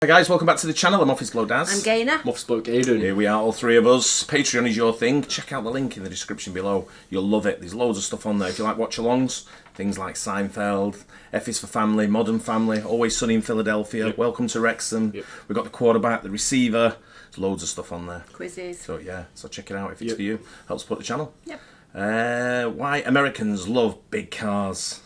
Hi guys, welcome back to the channel. I'm Office Glow Daz. I'm Gaynor. Muffs Bloke Aidan. Here we are, all three of us. Patreon is your thing. Check out the link in the description below. You'll love it. There's loads of stuff on there. If you like watch-alongs, things like Seinfeld, F is for Family, Modern Family, Always Sunny in Philadelphia, Welcome to Wrexham. We've got the quarterback, the receiver. There's loads of stuff on there. Quizzes. So yeah, so check it out if it's for you. Helps support the channel. Yep. Why Americans love big cars.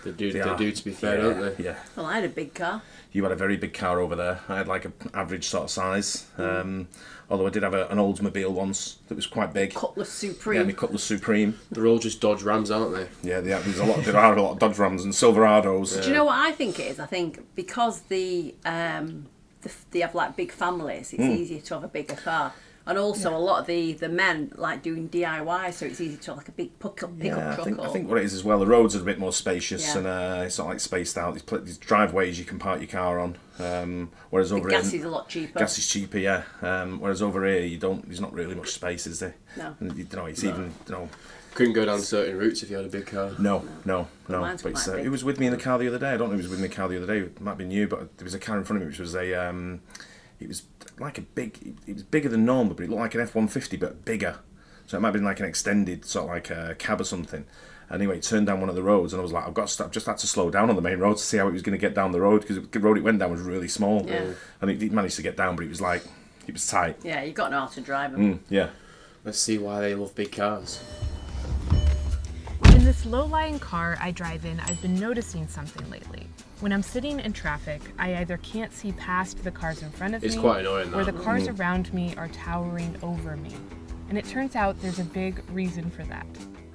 They do, to be fair, don't they? Yeah. Well, I had a big car. You had a very big car over there. I had like an average sort of size. Although I did have an Oldsmobile once that was quite big. Cutlass Supreme. Yeah, my Cutlass Supreme. They're all just Dodge Rams, aren't they? Yeah, there are a lot of Dodge Rams and Silverados. Do you know what I think it is? I think because they have like big families, it's easier to have a bigger car. And also a lot of the men like doing DIY, so it's easy to have like a big pickup truck. I think what it is as well, the roads are a bit more spacious and it's not like spaced out. There's driveways you can park your car on. Whereas over gas here, is a lot cheaper. Gas is cheaper, yeah. Whereas over here, there's not really much space, is there? No. And, even. Couldn't go down certain routes if you had a big car. No. Mine's But quite big. it was with me in the car the other day. I don't know if it was with me in the car the other day. It might be new, but there was a car in front of me which was it was like it was bigger than normal, but it looked like an F-150 but bigger. So it might have been like an extended sort of like a cab or something. Anyway, it turned down one of the roads and I was like, I've just had to slow down on the main road to see how it was going to get down the road, because the road it went down was really small. Yeah. And it managed to get down, but it was tight. Yeah, you've got to know how to drive them. Yeah. Let's see why they love big cars. In this low-lying car I drive in, I've been noticing something lately. When I'm sitting in traffic, I either can't see past the cars in front of It's me, quite annoying, or that. the cars around me are towering over me. And it turns out there's a big reason for that.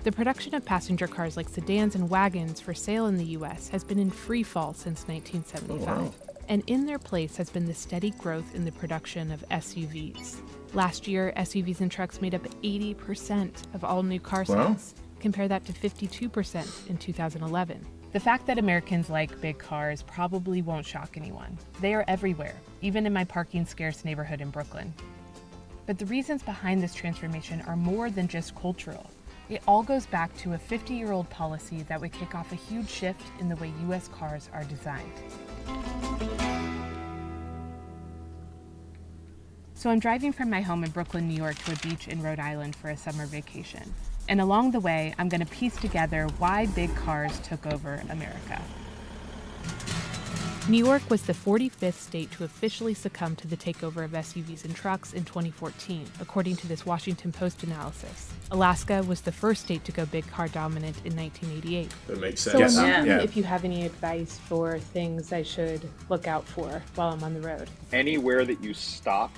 The production of passenger cars like sedans and wagons for sale in the US has been in free fall since 1975. Oh, wow. And in their place has been the steady growth in the production of SUVs. Last year, SUVs and trucks made up 80% of all new car sales. Compare that to 52% in 2011. The fact that Americans like big cars probably won't shock anyone. They are everywhere, even in my parking scarce neighborhood in Brooklyn. But the reasons behind this transformation are more than just cultural. It all goes back to a 50-year-old policy that would kick off a huge shift in the way US cars are designed. So I'm driving from my home in Brooklyn, New York to a beach in Rhode Island for a summer vacation. And along the way, I'm going to piece together why big cars took over America. New York was the 45th state to officially succumb to the takeover of SUVs and trucks in 2014, according to this Washington Post analysis. Alaska was the first state to go big car dominant in 1988. That makes So sense. I'm wondering if you have any advice for things I should look out for while I'm on the road. Anywhere that you stop,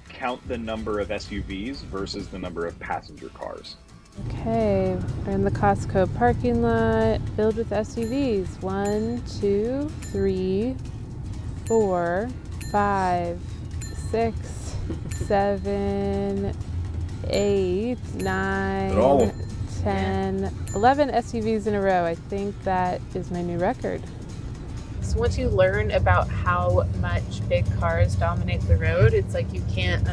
count the number of SUVs versus the number of passenger cars. Okay, we're in the Costco parking lot filled with SUVs. 1, 2, 3, 4, 5, 6, 7, 8, 9, 10, 11 SUVs in a row. I think that is my new record. So once you learn about how much big cars dominate the road, it's like you can't...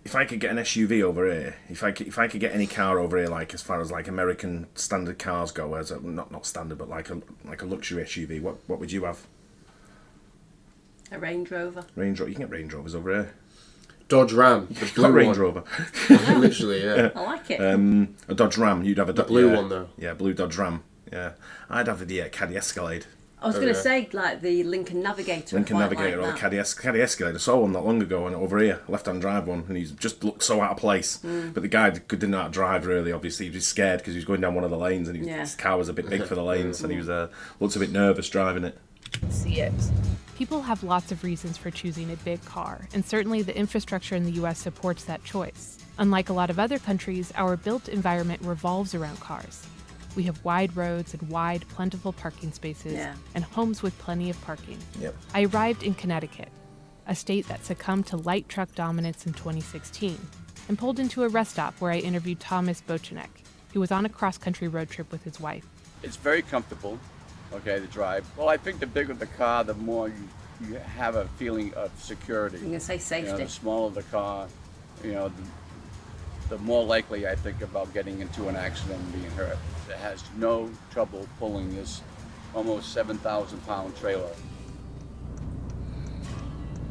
If I could get an SUV over here, if I could get any car over here, like as far as like American standard cars go, as not standard, but like a luxury SUV, what would you have? A Range Rover. Range Rover. You can get Range Rovers over here. Dodge Ram, the blue Range one. Rover. Literally, yeah. I like it. A Dodge Ram. You'd have a blue one though. Yeah, blue Dodge Ram. Yeah, I'd have the Caddy Escalade. I was going to say like the Lincoln Navigator. Lincoln Navigator or the Caddy Escalade. I saw one not long ago and over here, a left-hand drive one, and he just looked so out of place. But the guy didn't know how to drive really. Obviously, he was scared because he was going down one of the lanes, and his car was a bit big for the lanes, and he was looked a bit nervous driving it. See it. People have lots of reasons for choosing a big car, and certainly the infrastructure in the US supports that choice. Unlike a lot of other countries, our built environment revolves around cars. We have wide roads and wide, plentiful parking spaces, and homes with plenty of parking. Yep. I arrived in Connecticut, a state that succumbed to light truck dominance in 2016, and pulled into a rest stop where I interviewed Thomas Bochenek, who was on a cross-country road trip with his wife. It's very comfortable, okay, to drive. Well, I think the bigger the car, the more you have a feeling of security. I'm going to say safety. You know, the smaller the car, the more likely I think about getting into an accident and being hurt. It has no trouble pulling this almost 7,000 pound trailer.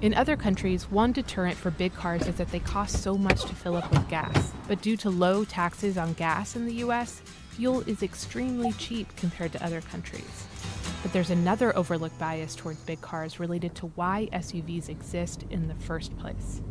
In other countries, one deterrent for big cars is that they cost so much to fill up with gas. But due to low taxes on gas in the US, fuel is extremely cheap compared to other countries. But there's another overlooked bias towards big cars related to why SUVs exist in the first place.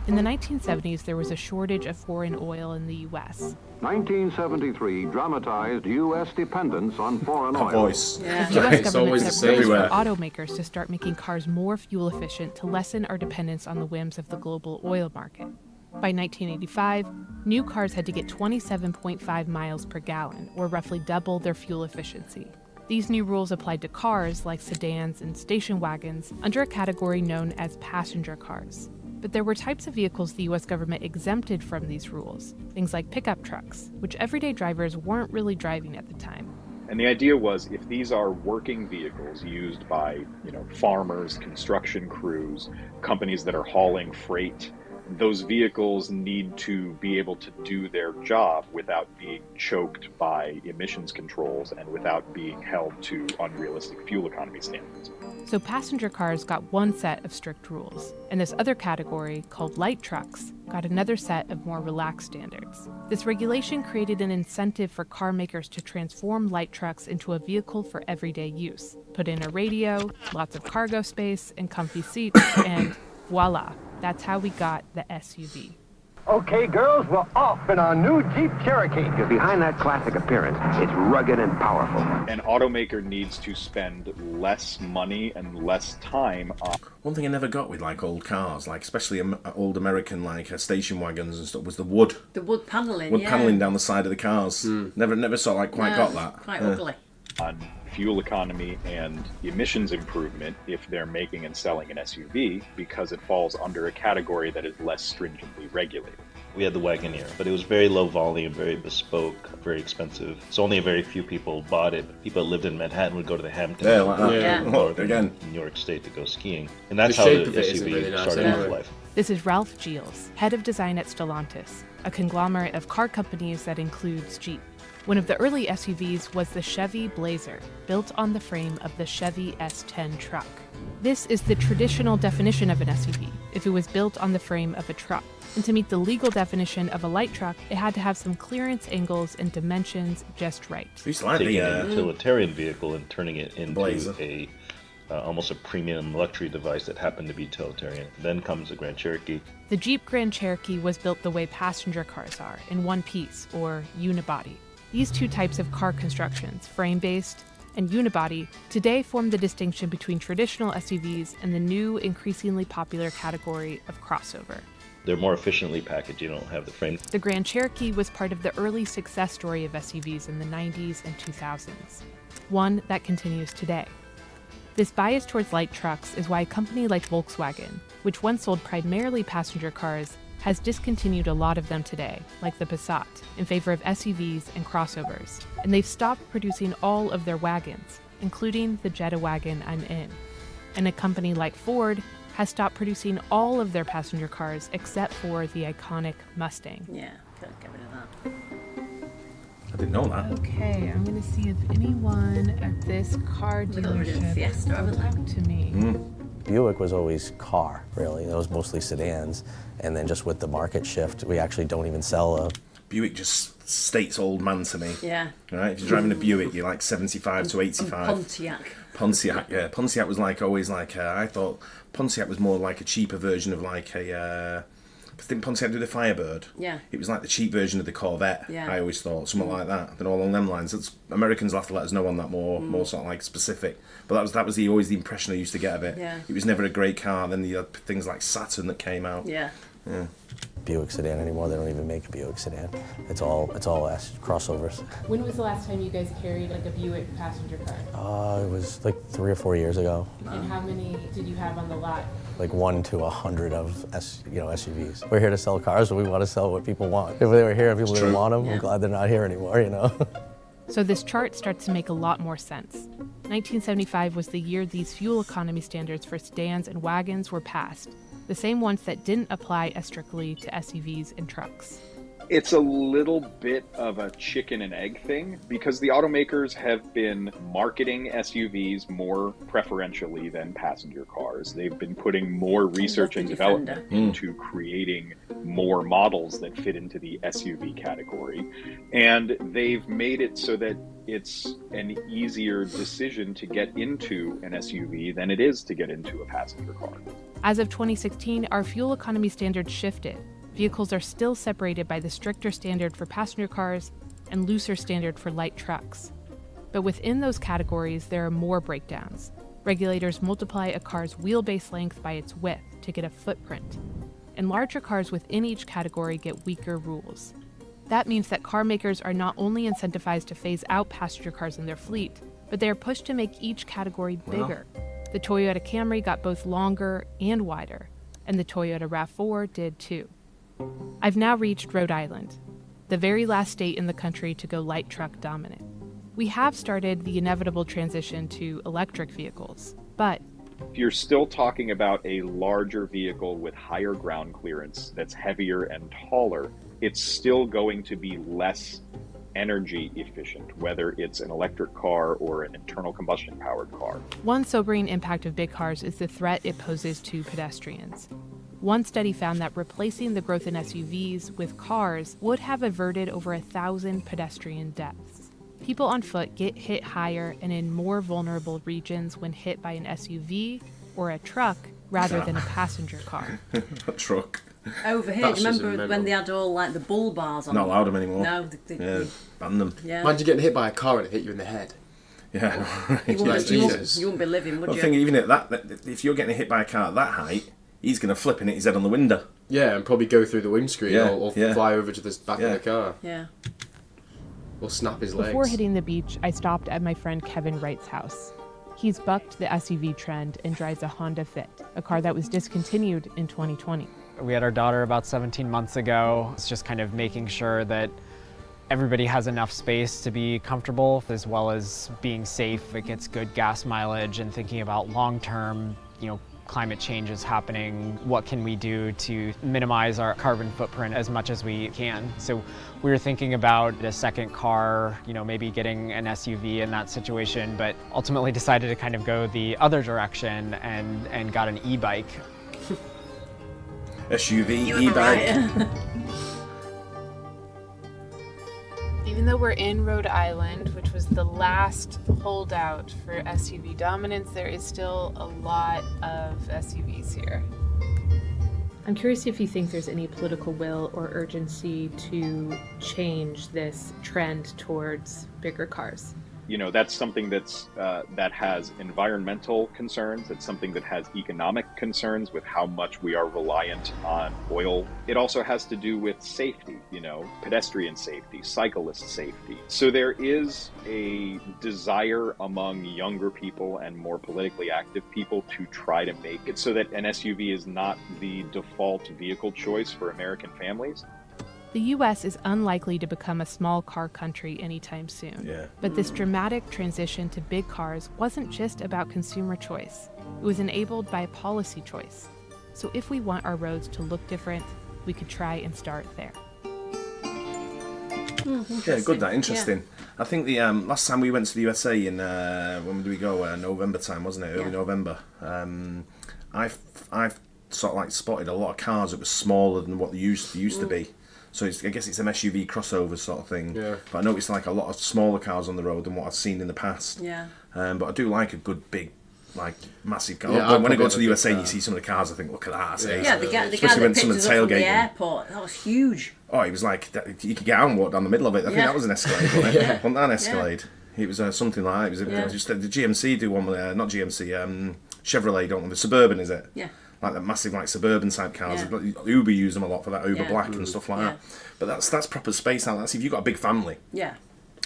In the 1970s, there was a shortage of foreign oil in the US. 1973 dramatized U.S. dependence on foreign That oil. voice. Yeah. The US It's always government the set same. rules for Everywhere. automakers to start making cars more fuel efficient to lessen our dependence on the whims of the global oil market. By 1985, new cars had to get 27.5 miles per gallon, or roughly double their fuel efficiency. These new rules applied to cars like sedans and station wagons under a category known as passenger cars. But there were types of vehicles the US government exempted from these rules, things like pickup trucks, which everyday drivers weren't really driving at the time. And the idea was, if these are working vehicles used by, farmers, construction crews, companies that are hauling freight, those vehicles need to be able to do their job without being choked by emissions controls and without being held to unrealistic fuel economy standards. So passenger cars got one set of strict rules, and this other category, called light trucks, got another set of more relaxed standards. This regulation created an incentive for car makers to transform light trucks into a vehicle for everyday use. Put in a radio, lots of cargo space, and comfy seats, and voila, that's how we got the SUV. Okay, girls, we're off in our new Jeep Cherokee. Because behind that classic appearance, it's rugged and powerful. An automaker needs to spend less money and less time on. One thing I never got with old cars, especially old American station wagons and stuff, was the wood. The wood panelling, Wood panelling down the side of the cars. Never sort of quite got that. Quite ugly. On fuel economy and emissions improvement if they're making and selling an SUV, because it falls under a category that is less stringently regulated. We had the Wagoneer, but it was very low volume, very bespoke, very expensive. So only a very few people bought it. People that lived in Manhattan would go to the Hamptons Yeah, like that. Yeah. Oh, or again. New York State to go skiing. And that's The how shape the of it isn't SUV really nice started anyway. its life. This is Ralph Gilles, head of design at Stellantis, a conglomerate of car companies that includes Jeep. One of the early SUVs was the Chevy Blazer, built on the frame of the Chevy S10 truck. This is the traditional definition of an SUV, if it was built on the frame of a truck. And to meet the legal definition of a light truck, it had to have some clearance angles and dimensions just right. I used to like Taking a the utilitarian vehicle and turning it into Blazer. almost a premium luxury device that happened to be utilitarian. Then comes the Grand Cherokee. The Jeep Grand Cherokee was built the way passenger cars are, in one piece, or unibody. These two types of car constructions, frame-based and unibody, today form the distinction between traditional SUVs and the new, increasingly popular category of crossover. They're more efficiently packaged. You don't have the frame. The Grand Cherokee was part of the early success story of SUVs in the 90s and 2000s, one that continues today. This bias towards light trucks is why a company like Volkswagen, which once sold primarily passenger cars, has discontinued a lot of them today, like the Passat, in favor of SUVs and crossovers. And they've stopped producing all of their wagons, including the Jetta wagon I'm in. And a company like Ford has stopped producing all of their passenger cars except for the iconic Mustang. Yeah, gotta get rid of that. I didn't know that. Okay, I'm gonna see if anyone at this car They got rid of the dealership Fiesta, haven't they? talked to me. Buick was always car, really. It was mostly sedans. And then just with the market shift, we actually don't even sell a... Buick just states old man to me. Yeah. Right? If you're driving a Buick, you're 75 to 85. Pontiac. Pontiac, yeah. Pontiac was always I thought Pontiac was more like a cheaper version of didn't Pontiac do the Firebird? Yeah. It was like the cheap version of the Corvette. Yeah. I always thought something like that. Then all along them lines. Americans will have to let us know on that more sort of specific. But that was always the impression I used to get of it. Yeah. It was never a great car. Then you had things like Saturn that came out. Yeah. Buick sedan anymore. They don't even make a Buick sedan. It's all crossovers. When was the last time you guys carried a Buick passenger car? It was 3 or 4 years ago. And how many did you have on the lot? 1 to 100 of SUVs. We're here to sell cars, so we want to sell what people want. If they were here and people didn't want them, Yeah. I'm glad they're not here anymore, So this chart starts to make a lot more sense. 1975 was the year these fuel economy standards for sedans and wagons were passed, the same ones that didn't apply as strictly to SUVs and trucks. It's a little bit of a chicken and egg thing because the automakers have been marketing SUVs more preferentially than passenger cars. They've been putting more research and development into creating more models that fit into the SUV category. And they've made it so that it's an easier decision to get into an SUV than it is to get into a passenger car. As of 2016, our fuel economy standards shifted. Vehicles are still separated by the stricter standard for passenger cars and looser standard for light trucks. But within those categories, there are more breakdowns. Regulators multiply a car's wheelbase length by its width to get a footprint. And larger cars within each category get weaker rules. That means that car makers are not only incentivized to phase out passenger cars in their fleet, but they are pushed to make each category bigger. The Toyota Camry got both longer and wider, and the Toyota RAV4 did too. I've now reached Rhode Island, the very last state in the country to go light truck dominant. We have started the inevitable transition to electric vehicles, but You're still talking about a larger vehicle with higher ground clearance that's heavier and taller. It's still going to be less energy efficient, whether it's an electric car or an internal combustion powered car. one sobering impact of big cars is the threat it poses to pedestrians. One study found that replacing the growth in SUVs with cars would have averted over 1,000 pedestrian deaths. People on foot get hit higher and in more vulnerable regions when hit by an SUV or a truck rather than a passenger car. A truck. Over here, That's just remember a when they had all like the bull bars on Not them? allowed them anymore. No, Yeah, ban them. yeah. Imagine getting hit by a car and it hit you in the head. Yeah, You wouldn't, Like you wouldn't- Jesus. you wouldn't be living, would Well, you? the thing, even at that, if you're getting hit by a car at that height, he's going to flip and hit his head on the window. Yeah, and probably go through the windscreen Yeah, or yeah. fly over to the back of the car. Yeah. Or snap his legs. Before hitting the beach, I stopped at my friend Kevin Wright's house. He's bucked the SUV trend and drives a Honda Fit, a car that was discontinued in 2020. We had our daughter about 17 months ago. It's just kind of making sure that everybody has enough space to be comfortable as well as being safe. It gets good gas mileage and thinking about long-term, climate change is happening. What can we do to minimize our carbon footprint as much as we can? So we were thinking about a second car, maybe getting an SUV in that situation, but ultimately decided to kind of go the other direction and got an e-bike. SUV, You were e-bike. right. Even though we're in Rhode Island, which was the last holdout for SUV dominance, there is still a lot of SUVs here. I'm curious if you think there's any political will or urgency to change this trend towards bigger cars. That's something that has environmental concerns. It's something that has economic concerns with how much we are reliant on oil. It also has to do with safety, pedestrian safety, cyclist safety. So there is a desire among younger people and more politically active people to try to make it so that an SUV is not the default vehicle choice for American families. The U.S. is unlikely to become a small car country anytime soon. Yeah. But this dramatic transition to big cars wasn't just about consumer choice. It was enabled by policy choice. So if we want our roads to look different, we could try and start there. Yeah, good. That interesting. Yeah. I think the last time we went to the USA in when did we go? November time, wasn't it? Early November. I've sort of like spotted a lot of cars that were smaller than what they used to be. So I guess it's an SUV crossover sort of thing. Yeah. But I noticed like a lot of smaller cars on the road than what I've seen in the past. Yeah. But I do like a good big, like massive car. Yeah, when I go to the USA and you see some of the cars, I think, look at that. Yeah, the guy Especially that when picked some of us the up from the tailgating. airport, that was huge. Oh, it was like you could get out and walk down the middle of it. I think that was an Escalade, wasn't it? Wasn't that an Escalade? It was something like that. It was just the GMC do one with not GMC, Chevrolet don't the Suburban, is it? Yeah. Like the massive like Suburban type cars. Uber use them a lot for that Uber Black and stuff like that. But that's proper space now. That's if you've got a big family. Yeah.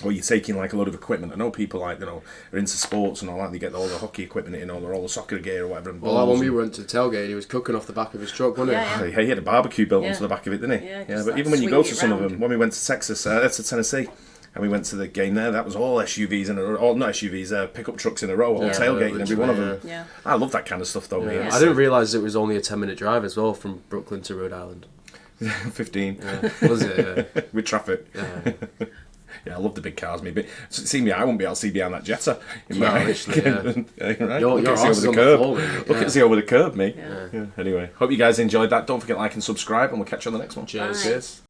Or you're taking like a lot of equipment. I know people like are into sports and all that. They get all the hockey equipment in, or all the soccer gear or whatever. And well, when we went to the tailgate, he was cooking off the back of his truck, wasn't he? He had a barbecue built onto the back of it, didn't he? Yeah, but like even when you go to some round. of them, when we went to Texas, to Tennessee, and we went to the game there, that was all SUVs and all not SUVs, pickup trucks in a row, all tailgating every one of them. Yeah. I love that kind of stuff though. Yeah. I didn't realise it was only a 10-minute drive as well from Brooklyn to Rhode Island. 15. Was it? With traffic. Yeah, I love the big cars. Me, see me, I won't be able to see behind that Jetta. Literally, right? Your Look ass is over the on curb. the floor, really. Look at see over the curb, me. Yeah. Anyway, hope you guys enjoyed that. Don't forget to like and subscribe, and we'll catch you on the next one. Cheers. Bye. Cheers.